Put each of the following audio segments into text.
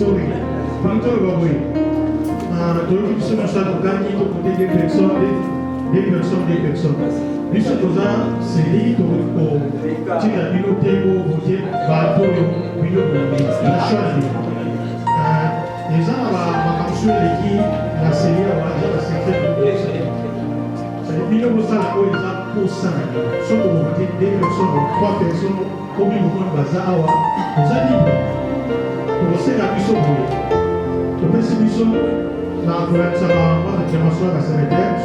sorry. Quanto lo vuoi? Dove sono stato gagni con delle persone. Visto cosa se lì o ci da bino tempo che va poi bino la sciogli. Esama ma canzone di la serie o la serie bino cosa la poi za posana. Sono delle persone, quattro persone come un bazawa. Cosa dico? Você já pensou muito? Eu percebi isso na conversa com a informação da secretária,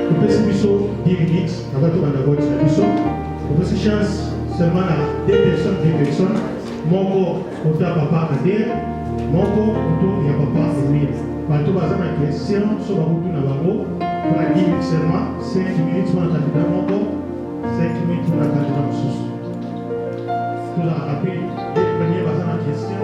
eu percebi isso 10 minutes, na verdade, na voz da pessoa. Eu percebi chance, semana, 2 pessoas, moko, contar papa a ter, moko, contar e a papa a dormir. Mas tu vas a uma questão sobre a rotina da mão, para 10 minutes seulement, 5 minutes, para a candidatura moko, 5 minutes, para a candidatura susto. Tu já rapid, venir vas a uma questão.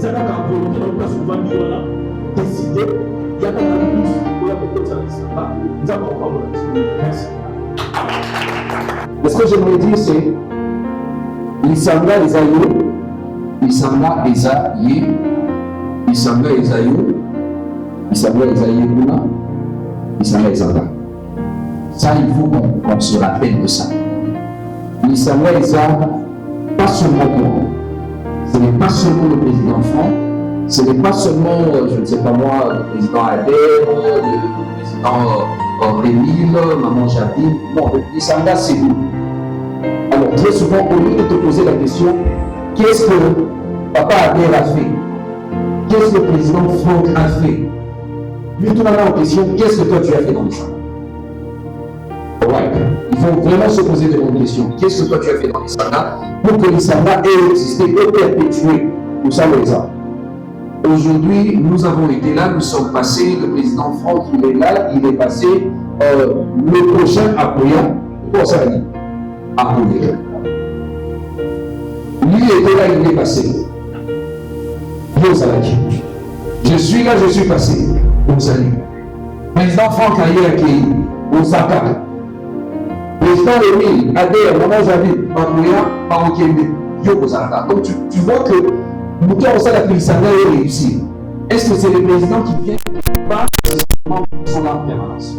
ça n'a qu'un volonté dans le cas souvent mis là décider il y a qu'un plus pour la peut-être ça nous avons pas merci. Ce que j'aimerais dire c'est Lisanga Esayo Lisanga Esaye Lisanga Esayo Lisanga Esaye Kuna Lisanga Ezanga. Ça, il faut qu'on se rappelle de ça. Lisanga Eza, pas seulement moi. Ce n'est pas seulement le président Franck, ce n'est pas seulement, je ne sais pas moi, le président Albert, le président Rémile, Maman Jardine. Non, Lisanga, c'est nous. Alors, très souvent, au lieu de te poser la question, qu'est-ce que Papa Albert a fait? Qu'est-ce que le président Franck a fait? Lui, tout d'abord en question, qu'est-ce que toi tu as fait dans Lisanga? Il faut vraiment se poser de bonnes questions. Qu'est-ce que toi tu as fait dans Lisanga pour que Lisanga ait existé et perpétué tout ça les ans? Aujourd'hui, nous avons été là, nous sommes passés, le président Franck, il est là, il est passé, le prochain Apoya, comment ça va dire? Apoya. Lui était là, il est passé. Je suis là, je suis passé. Vous allez. Président Franck a été accueilli au Saka. Président Rémi, Adair, Maman Javid, Mamouya, Marokende, Yoko Saka. Donc tu vois que Moukia Osala Pilisanga est réussi. Est-ce que c'est le président qui vient pas son là en permanence?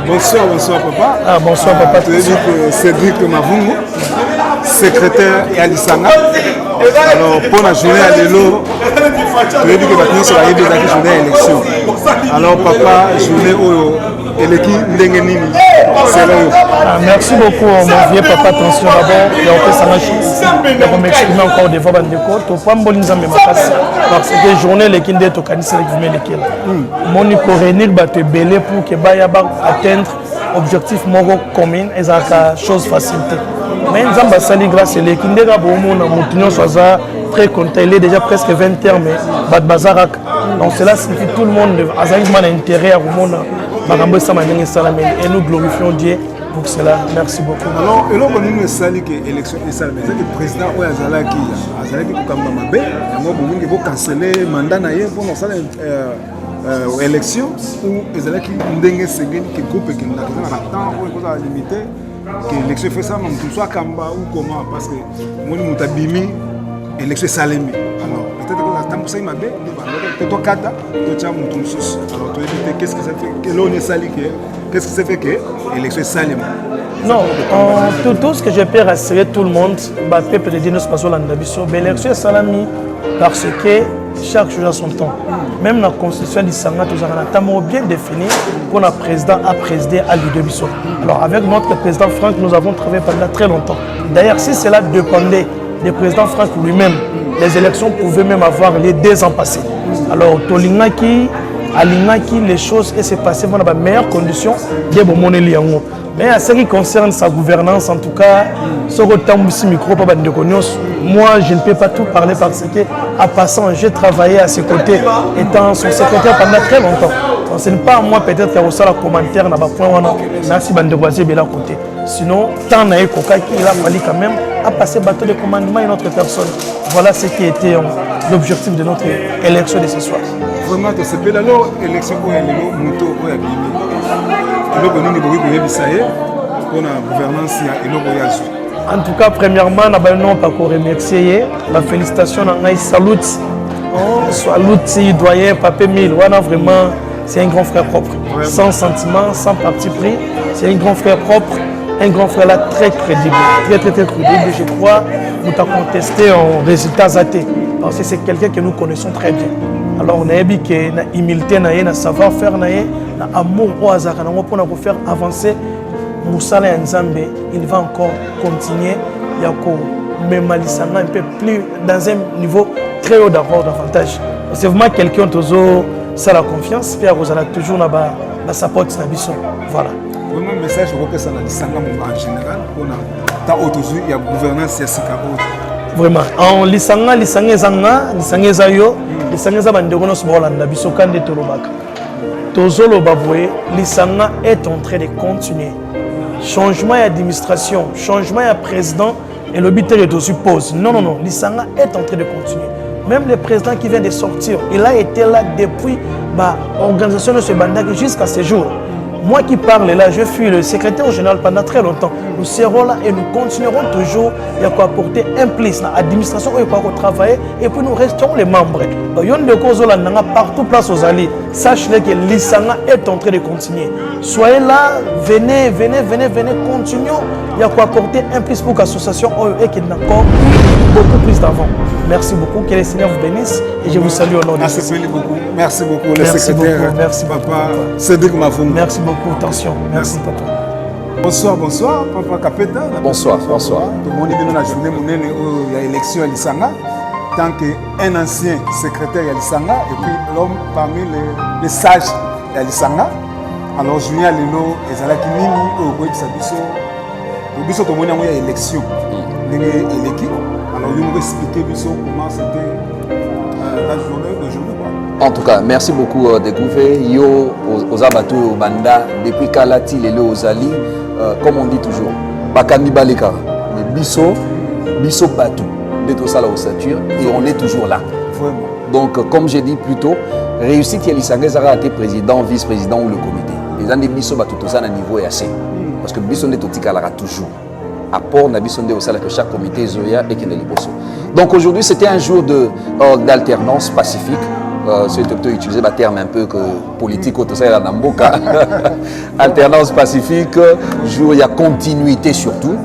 Bonsoir papa. Bonsoir papa. Tu as dit que Cédric Mavungo, secrétaire et Alisanga. Alors pour la journée à l'élo, tu as dit que maintenant c'est la journée à l'élection. Alors papa, journée où merci beaucoup mon vieux papa, attention d'abord et on m'exprimer encore des fois parce que journée les kindes to kanisa les lesquels mon réunir te belé pour que baya atteindre objectif mogo commun et ça chose facilité mais nzamba sali grâce les kindes ga bomo na mutinyo soza très content il est déjà presque 20 heures mais bad bazarak donc cela signifie tout le monde a un intérêt à monde et nous glorifions Dieu pour cela. Merci beaucoup. Alors, et là, on a sali que l'élection est salée. C'est le président qui a dit qu'il faut canceller le mandat pour nous élection ou ils allaient qu'il seguen que groupe qui n'a pas temps ou qu'on a limité que l'élection fait ça même tout soit Kamba ou comment parce que moi nous t'abîmer élection salée. Alors peut-être que la temps ça il m'a bien toi kata tu as mon ton souci alors tu dis qu'est-ce que ça fait que l'on est sali qu'est-ce que ça fait que l'élection est salée? Non, tout ce que je peux rassurer tout le monde, le peuple de Dieu nous passe au Landabiso, l'élection est salami parce que chaque chose a son temps. Même dans la constitution du Sanga, nous avons bien défini pour le président à présider à l'Udebiso. Alors avec notre président Franck, nous avons travaillé pendant très longtemps. D'ailleurs, si cela dépendait du président Franck lui-même, les élections pouvaient même avoir les 2 ans passés. Alors, Tolingaki, Alingaki, les choses et s'est passé dans les meilleures conditions de Bomoneli. Mais à ce qui concerne sa gouvernance, en tout cas, moi je ne peux pas tout parler parce que, à passant, j'ai travaillé à ses côtés, étant son secrétaire pendant très longtemps. Donc, ce n'est pas à moi peut-être qu'il y a aussi un commentaire, merci Bandeboisier de l'autre côté. Sinon, tant qu'il a fallu quand même à passer bateau de commandement à une autre personne. Voilà ce qui était l'objectif de notre élection de ce soir. Vraiment, c'est que l'élection où elle est moto où elle est. En tout cas, premièrement, nous avons remercié la félicitation à Salut. Salut, doyen, Papé Mille. Vraiment, c'est un grand frère propre. Sans sentiment, sans parti pris. C'est un grand frère propre, un grand frère là très crédible. Très crédible. Je crois que nous avons contesté en résultat athée. Parce que c'est quelqu'un que nous connaissons très bien. Alors, on a dit que l'humilité, le savoir-faire, l'amour au hasard, pour faire avancer Moussala et Nzambe, il va encore continuer. Même un peu plus dans un niveau très haut d'avoir davantage. C'est vraiment quelqu'un qui a la confiance, et qui a toujours la support. Voilà. Vraiment, le message que ça en général, il y a gouvernance vraiment. En lisanga ezayo, lisanga eza bandeko nyonso baolanda biso kande tolobaka. Tozoloba boye, lisanga est en train de continuer. changement d'administration, changement de président et le but est de suppose. Non, non, non, Lisanga est en train de continuer. Même le président qui vient de sortir, il a été là depuis l'organisation de ce bandak jusqu'à ce jour. Moi qui parle là, je suis le secrétaire général pendant très longtemps. Nous serons là et nous continuerons toujours à apporter un plus dans l'administration où il faut travailler et puis nous resterons les membres. Partout place aux alliés. Sachez que l'Isanga est en train de continuer. Soyez là, venez, continuons à apporter un plus pour l'association et qui n'a encore beaucoup plus d'avant. Merci beaucoup, que le Seigneur vous bénisse et je vous salue au nom de Jésus. Merci beaucoup, le secrétaire. Merci papa Cédric Mafum. Merci beaucoup, attention. Merci papa. Bonsoir, papa Kapeta. Bonsoir. Tout le monde est venu la journée il y a élection à Lisanga. Tant qu'un ancien secrétaire à Lisanga et puis l'homme parmi les sages à Lisanga. Alors Julien Lelo et Zalaki Nini au Biso tout le monde a élection. Alors, vous expliquer comment c'était la journée d'aujourd'hui. En tout cas, merci beaucoup de Gouvé, Yo, aux Abatou, aux Banda, depuis Kalati, les Ozali, comme on dit toujours, Bakami Baleka, mais Bisso Batou, d'être ça là au Sature, et on est toujours là. Vraiment. Donc, comme j'ai dit plus tôt, réussite Yalisanga Zara a été président, vice-président ou le comité. Les années Bisso Batou, tout ça, à niveau est assez. Parce que Bisso n'est au toujours. Apport Nabisonde au salaire que chaque comité Zoya et Kendeli Bosso. Donc aujourd'hui c'était un jour d'alternance pacifique. C'est plutôt utiliser le terme un peu que politique tout ça là dans Mboka. Alternance pacifique, jour il y a continuité surtout.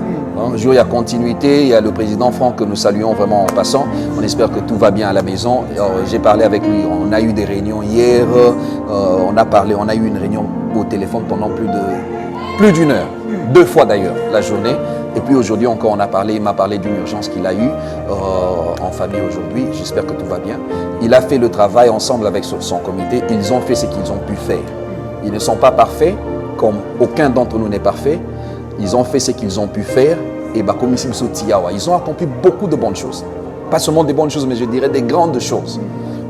Jour il y a continuité, il y a le président Franck que nous saluons vraiment en passant. On espère que tout va bien à la maison. J'ai parlé avec lui, on a eu des réunions hier, on a eu une réunion au téléphone pendant plus d'une heure. 2 fois d'ailleurs la journée. Et puis aujourd'hui encore, il m'a parlé d'une urgence qu'il a eue en famille aujourd'hui. J'espère que tout va bien. Il a fait le travail ensemble avec son comité. Ils ont fait ce qu'ils ont pu faire. Ils ne sont pas parfaits, comme aucun d'entre nous n'est parfait. Ils ont fait ce qu'ils ont pu faire. Et comme ils ont accompli beaucoup de bonnes choses. Pas seulement des bonnes choses, mais je dirais des grandes choses.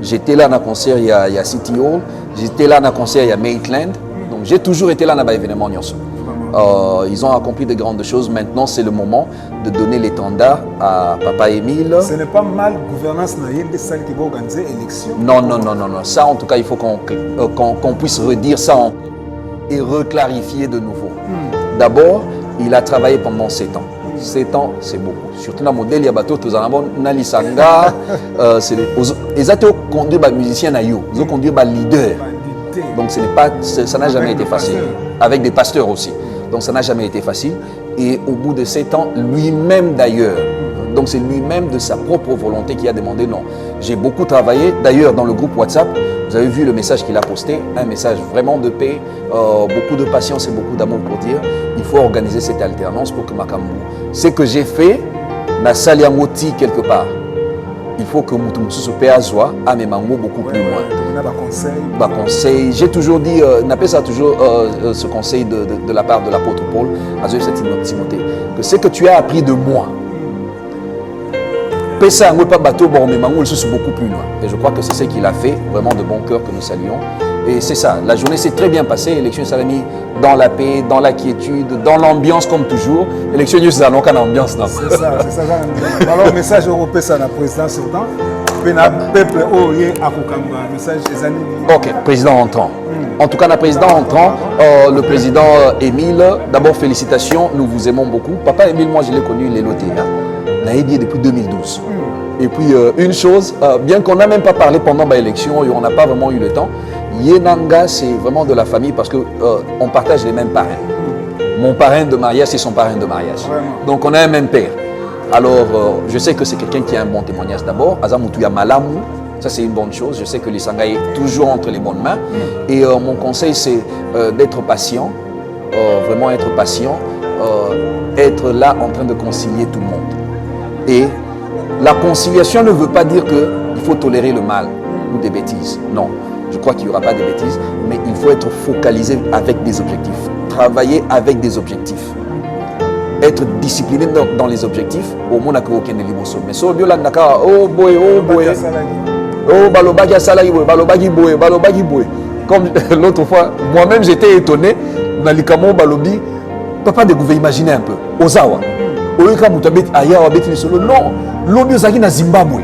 J'étais là dans le concert, il y a City Hall. J'étais là dans le concert, il y a Maitland. Donc j'ai toujours été là dans l'événement Nyonso. Ils ont accompli de grandes choses. Maintenant, c'est le moment de donner l'étendard à Papa Émile. Ce n'est pas mal gouvernance des salles qui vont organiser l'élection. Non. Ça, en tout cas, il faut qu'on puisse redire ça et reclarifier de nouveau. D'abord, il a travaillé pendant 7 ans. 7 ans, c'est beaucoup. Surtout dans le modèle, il y a bateau, tous en Nalisanga. Ils ont conduit les musiciens, ils ont conduit les leaders. Donc, ça n'a jamais été facile. Avec des pasteurs aussi. Donc ça n'a jamais été facile. Et au bout de 7 ans, lui-même d'ailleurs, donc c'est lui-même de sa propre volonté qui a demandé non. J'ai beaucoup travaillé. D'ailleurs, dans le groupe WhatsApp, vous avez vu le message qu'il a posté, un message vraiment de paix, beaucoup de patience et beaucoup d'amour pour dire il faut organiser cette alternance pour que Makambu. Ce que j'ai fait, na saliamoti quelque part. Il faut que Moutoumoussou se paie à Zoa, à Memango beaucoup plus loin. Conseil. J'ai toujours dit, n'appelle ça toujours ce conseil de la part de l'apôtre Paul à Timothée, que ce que tu as appris de moi, Pessa pas bateau, bon, Memango, c'est beaucoup plus loin. Et je crois que c'est ce qu'il a fait, vraiment de bon cœur que nous saluons. Et c'est ça, la journée s'est très bien passée. L'élection s'est mis dans la paix, dans la quiétude, dans l'ambiance comme toujours. L'élection, nous allons qu'en ambiance. C'est ça. Alors, message européen, c'est la présidence sur le temps. Peuple, message des années. Ok, président entrant. En tout cas, le président entrant, le président Émile, d'abord félicitations, nous vous aimons beaucoup. Papa Émile, moi je l'ai connu, il est loté. On a aidé depuis 2012. Et puis une chose, bien qu'on n'a même pas parlé pendant l'élection et on n'a pas vraiment eu le temps, Yenanga, c'est vraiment de la famille parce qu'on partage les mêmes parrains. Mon parrain de mariage, c'est son parrain de mariage. Donc on a un même père. Alors, je sais que c'est quelqu'un qui a un bon témoignage d'abord. Azamutuya Malamu, ça c'est une bonne chose. Je sais que l'Isanga est toujours entre les bonnes mains. Et mon conseil, c'est d'être patient, vraiment être patient, être là en train de concilier tout le monde. Et la conciliation ne veut pas dire qu'il faut tolérer le mal ou des bêtises. Non, je crois qu'il n'y aura pas de bêtises, mais il faut être focalisé avec des objectifs. Travailler avec des objectifs. Être discipliné dans les objectifs, au moins n'a aucun liboso. Mais so biola naka oh boy, oh balobagi salagi boy, balobagi boy. Comme l'autre fois, moi-même j'étais étonné, nalikamo balobi papa de gouvernement imaginer un peu ozawa oyeka muto abeti ayawa abeti lisolo non lobi ozalaki na Zimbabwe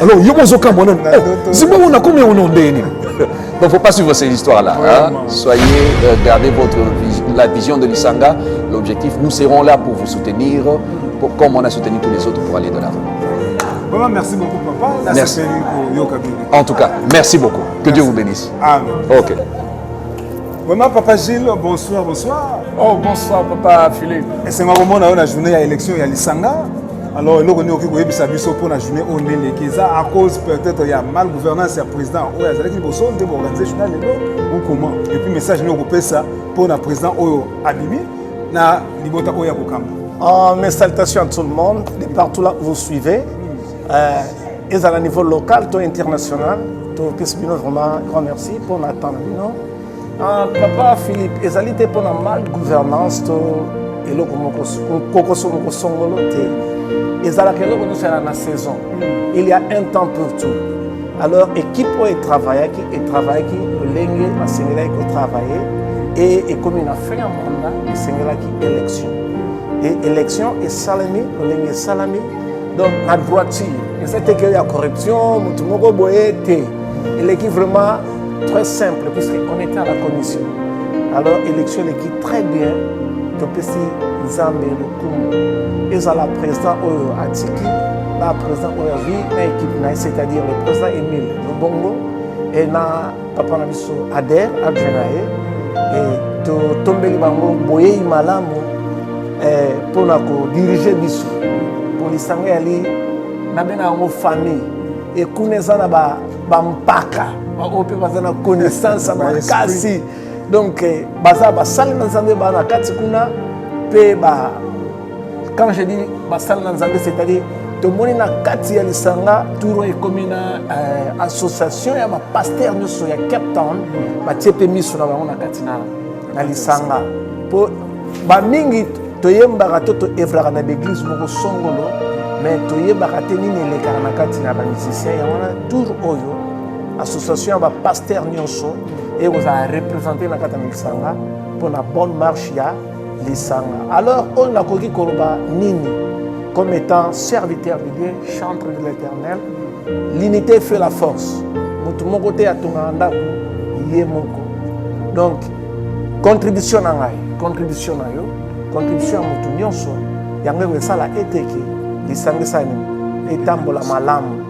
alors yo mozoka mona Zimbabwe on a combien on ndeni donc faut pas suivre ces histoires là hein? Soyez gardez la vision de l'Isanga. L'objectif, nous serons là pour vous soutenir comme on a soutenu tous les autres pour aller de l'avant. Vraiment, merci beaucoup, papa. Merci. En tout cas, merci beaucoup. Que Dieu vous bénisse. Amen. Ok. Vraiment, papa Gilles, bonsoir, bonsoir. Oh, bonsoir, papa Philippe. Et c'est un moment où la journée à l'élection, il y a l'Isanga. Alors, nous avons pour la journée où on est à cause peut-être il y a mal gouvernance, il y a président, il y a des gens qui ont organisé ou comment. Et puis, message, nous avons fait ça pour le président Abimi. Mes salutations à tout le monde, de partout là où vous suivez. Et à niveau local, tout international, tout vraiment grand merci pour notre papa Philippe, ils ont été pour la mal gouvernance, et là, la saison. Il y a un temps pour tout. Alors, équipe qui travaille, le lingue, la Sénégal qui travaille, et comme il a fait un mandat, il Sénégal qui élection. Et élection est salami, le lingue est salami. Donc, la droiture, et c'était qu'il y a corruption, il est vraiment très simple, puisqu'on était à la commission. Alors, l'élection est très bien. Zambé le coup et ça la président Atiki la président Oyavi na équipe c'est-à-dire le président Emile Lubongo et na papa na biso Ader Adrenae et to tombeli bango boye malamu pour na ko diriger biso pour l'Isanga ali na bena ngo famille et kuneza na ba mpaka ba ope bazana connaissance makasi donc baza ba sali na Zambé ba na kati kuna. Quand je dis Basal Nanzambé, c'est-à-dire tout le monde na kati ya lisanga tour et comme une association ya ma pasteur nous sur Cape Town ba tiepe miso na bango na kati na lisanga po ba mingi toyemba to evra na l'église moko songolo mais toyemba te nini lekana na kati na ba musicien ya wana tour oyo association ba pasteur nyonso et vous a représenté na kati na lisanga pour la bonne marche ya Lisanga. Alors, on a connu Koloba Nini comme étant serviteur de Dieu, chantre de l'Éternel. L'unité fait la force. Mon côté à ton anda yemoko. Donc, contribution à ngai, contribution à yo, contribution à mon nyonso. Yangwe sala eteke, Lisanga sani etambola malamu.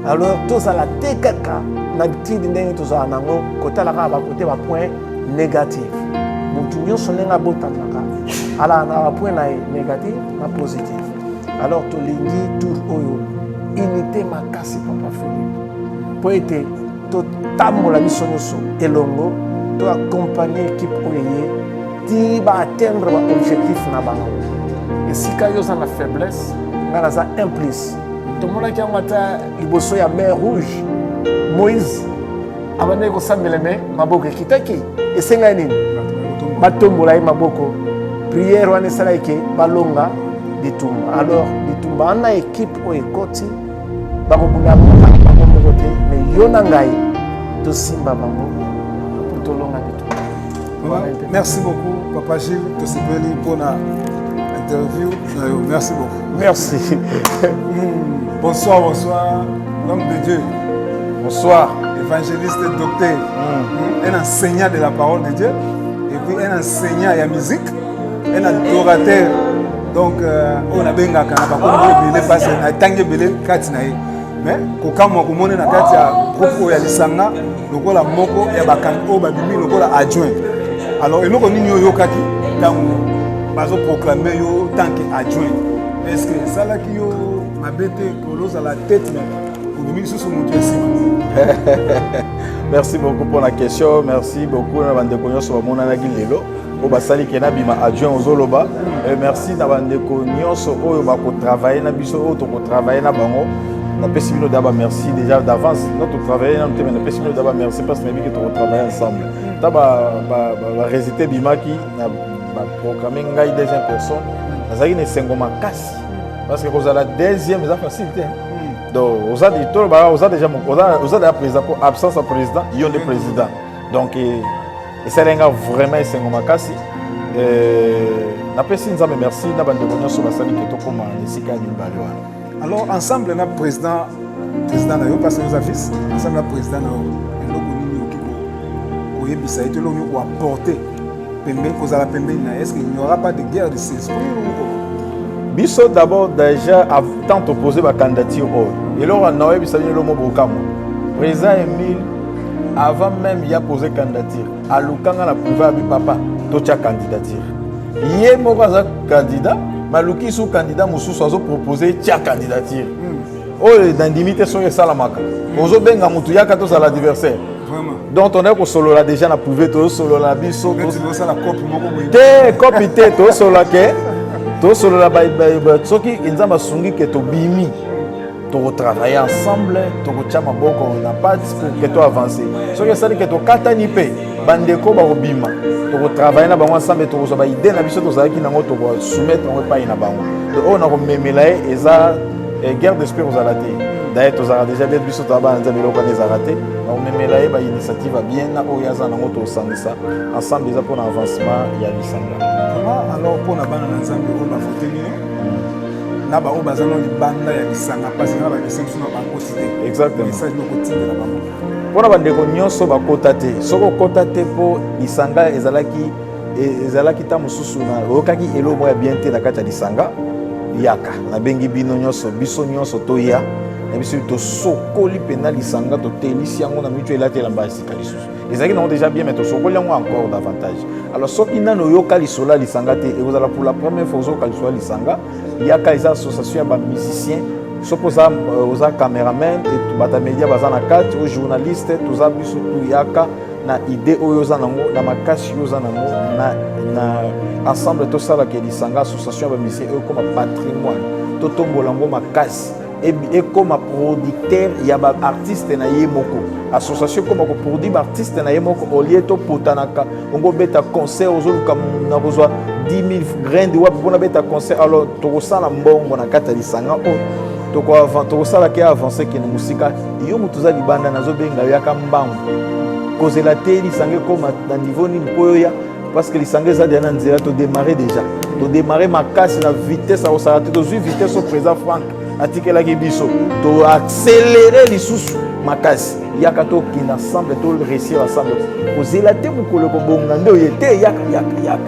Alors, tous à la tekaka, n'habitude ndenge tous à nango, côté la ba côté ba point négatif. Mon nyonso nenga botamaka. Alors, on a un point négatif, un positif. Alors, tu l'as tout oyo, unité makasi papa Philippe. Pour être tout tamo la mission et longo, tu accompagner l'équipe oye, tu vas atteindre l'objectif na bango. Et si quand il y a une faiblesse, on a un plus. Tout le monde qui a un liboso ya mer rouge, Moïse, avant de s'en mêler, maboko kitaki, et c'est gagné. Batombola maboko. Prière wana sala ke balonga ditumba. Alors ditumba na équipe o ekoti ba ko buna ba ko côté mais yona ngai to simba bango pour to longa ditumba. Merci beaucoup papa Gilles to sepeli pour la interview. Merci beaucoup. Merci. Bonsoir, bonsoir. L'homme de Dieu. Bonsoir. Évangéliste et docteur. Un enseignant de la parole de Dieu et puis un enseignant à la musique. Un adorateur. Donc, on a bien gagné. On a passé à Tangue Belé, Katinaï. Mais, quand on a Katia, groupe Yalisanga, le rôle à Moko et Bakanko, Babimi, le rôle à adjoint. Alors, nous avons Yokaki, quand on a proclamé tant qu'adjoint. Est-ce que ça là qui m'a bêté, à la tête, mais pour sous mon Dieu. Merci beaucoup pour la question. Merci beaucoup à Bandeko sur mon anagilelo. Au basali kena bima adjoint aux Zoloba. Merci à Bandeko nyonso oyo ba ko travailler na biso oyo to ko travailler na bango. Na pesibino d'abord merci déjà d'avance. Notre travail na na pesibino d'abord merci parce que nous avons travaillé ensemble. Ta ba résultat bima qui na programmer ngai deuxième personne. Nazaki ne sengoma kasi parce que vous avez la deuxième ça facilité. Donc vous avez déjà président pour absence de président, il y a des présidents. Donc et c'est vraiment Sengoma Kassi napesi nzambe merci na bandeko nyonso basali ke tokóma esika ya mibale wana. Alors ensemble na président na yo parce que nous avons ensemble na président na yo eloko nini oki koyebisa ete eloko nini koapporter pembeni kozala pembeni na est-ce qu'il n'y aura pas de guerre de ces esprits biso d'abord déjà tant opposé ba candidature oyo eloko na oyebisa bino lomo bokamo président Emile avant même il a posé candidature alukanga na privé abi papa totia candidature ye moko aza candidat maluki sous candidat mosusu azo proposer tia candidature oyo nandimi te soki esalamaka ozobenga motu yaka tozala adversaire donc on est kosolola déjà na privé tozosolola biso te kopi te tozosolola ke tozosolola soki nzambe asungi ke tobimi tokotravaille ensemble tokotia maboko na pati pour ke toavance soki esali ke tokatani mpe bandeko bakobima tokotravaille na bango ensemble tokozwa baide na biso tozalaki nango tokosoumettre yango epai na bango oyo nakomemela ye eza guerre d'esprit kozala te d'ailleurs tozala déjà bien biso toza bana nzambe eloko wana ezala te nakomemela ye bainitiative bien na oyo aza nango tosangisa ensemble eza mpona avancement ya lisanga. Comment alors mpona bana na nzambe oyo bavoteli na baoyo baza na libanda ya lisanga mpasi na bakestion biso na bakoti te exactement message nokotindela bango mpona bandeko nyonso bakota te soki okota te mpo lisanga ezalaki ta mosusu oyokaki eloko moko ya bien te na kati ya lisanga yaka nabengi bino nyonso biso nyonso toya na biso tosokoli mpena lisanga totelisi yango na mitu elatela mba esika lisusu ezalaki nango déjà bien mais tosokoli yango encore davantage alors soki nano oyoka lisolo ya lisanga te ekozala pour la première fois ozoyoka lisolo ya lisanga yaka eza association ya bamusicien soki oza cameraman bata média baza na kati oyo journaliste toza biso tu yaka na idée oyo oza nango na makasi oyo oza nango na ensemble tosalaka lisanga association ya bamusicien oyo ekoma patrimoine totombola yango makasi ekoma producteur ya baartiste na ye moko association ekoma koproduire baartiste na ye moko olie topotanaka ongo beta concert ozoluka na kozwa 10 000 grains wapi mpona beta concert alors tokosala mbongo na kati ya lisanga oyo tokosalaka ya avance kende mosika yo moto oza libanda nazobenga yo yaka mbangu kozela te lisanga ekoma na niveau nini mpo oyoya parce que lisanga eza deya na nzela todémarre déjà todémarre makasi na vitesse akosala te tozwi vitesse au président Franck atikelaki biso toaccéléré lisusu makasi yaka tokende ensemble toréussir ensemble kozela te mokolo kobonga nde oye te yaka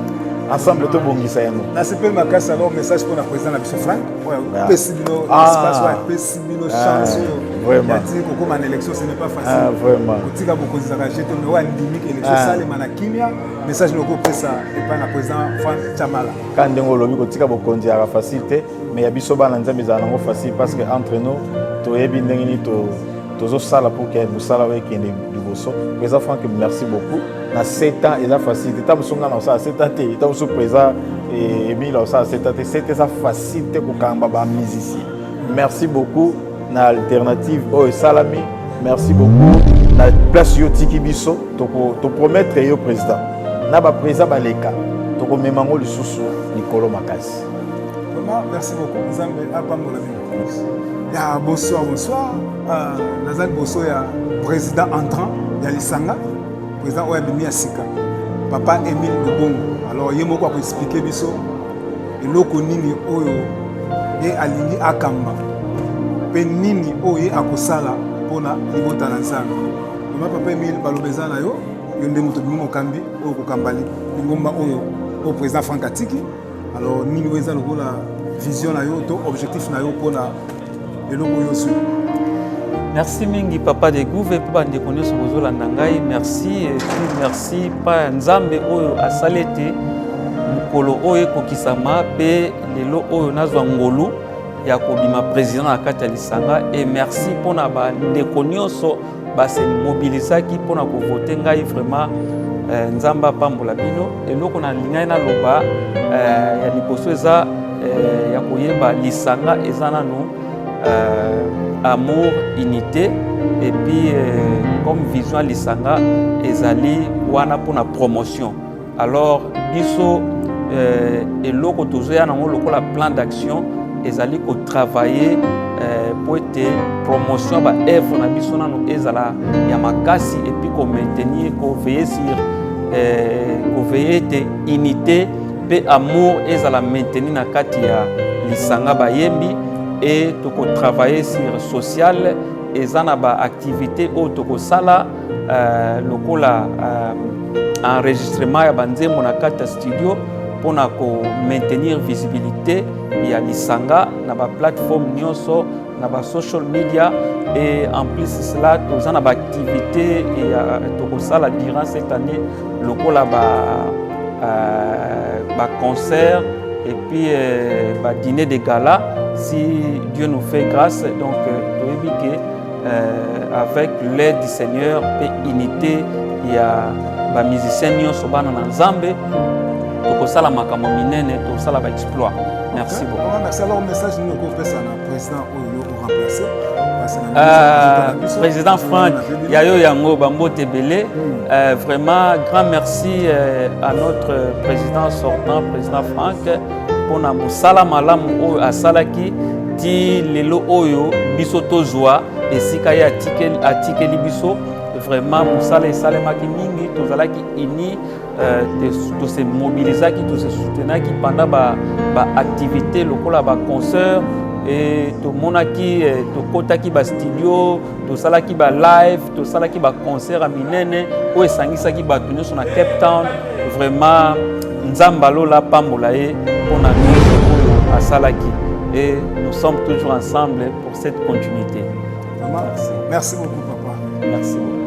ensemble tobongisa yango nasepeli makasi alors message mpona président na biso Franck pesi bino espace oyo apesi bino chance oyo yati kokóma na élection ce n'est pas facile kotika bokonzaka jeto me oyo andimiki élection esalema na kimia message noko opesa epai na président Franck Chamala ka ndenge olobi kotika bokonzi yaka facile te mais ya biso bana nzambe ezala nango facile parce que entre nous toyebi ndenge nini tozosala pour ke mosala oyo ekende liboso président Franck merci beaucoup na 7 ans eza facile ta mosonga na osala 7 ans te ta mosu président Emile osala 7 ans te c'est eza facile te kokamba ba musicien merci beaucoup na alternative oyo esalami merci beaucoup na place yo tiki biso to promettre yo président na ba président baleka tokomema ngo lisusu likolo makasi. Merci beaucoup nzambe apambola bino ya bonsoir nazali boso ya président entrant ya lisanga président oyo abimi ya sika papa Emile Lobongo alors ye moko akoexplike biso eloko nini oyo ye alingi akamba mpe nini oyo ye akosala mpona libota na nzambe mama papa Emile baloba eza na yo nde moto bimi mokambi oyo kokamba lingomba oyo président Franck atiki alors nini oyo eza lokola vision na yo to objectif na yo mpona eloko oyo osui. Merci mingi papa de gouve mpo bandeko nyonso bozolanda ngai merci pa nzambe oyo asali ete mokolo oyo ekokisama mpe lelo oyo nazwa ngolu ya kobima président na kati ya lisanga et merci mpona bandeko nyonso base mobilisaki mpona kovote ngai vraiment nzambe apambola bino eloko na lingai naloba ya liboso eza ya koyeba lisanga eza nano amour, unité et puis comme vision lisanga ezali wana pour la promotion. Alors biso eloko tozoya nango lokola plan d'action ezali ko travailler pour être promotion ba œuvre na biso nano ezala ya makasi et puis ko maintenir ko veiller sur veiller te unité pe amour ezala maintenir na kati ya lisanga bayembi et toko travailler sur social ezana ba activité o toko sala lokola enregistrement ya banzembo na kati ya studio pona ko maintenir visibilité ya lisanga na ba plateforme nyonso na ba social media et en plus cela tozana ba activité ya toko sala durant cette année lokola ba concert et puis ba dîner de gala si Dieu nous fait grâce donc toyebi que avec l'aide du Seigneur et unité il y a ba musiciens nyonso bana na Nzambe tokosala makambo minene tokosala ba exploit. Merci beaucoup. Merci. Alors message nous ko pesa na président oyo o remplacer président Franck Yayo Yango Bambo Tebele, vraiment grand merci à notre président sortant, président Franck, pour na musala malam o asalaki ti lelo oyo biso tozwa esika ya article biso vraiment musala esalemaki mingi tozalaki ini to se mobilisaki to se soutenaki pendant ba activité lokola ba concert et to monaki to kotaki ba studio to salaki ba live to salaki ba concert a minene o esangisaki ba nyonso na Cape Town vraiment nzamba lola pambola e pona nyonso a salaki et nous sommes toujours ensemble pour cette continuité. Merci beaucoup papa. Merci beaucoup.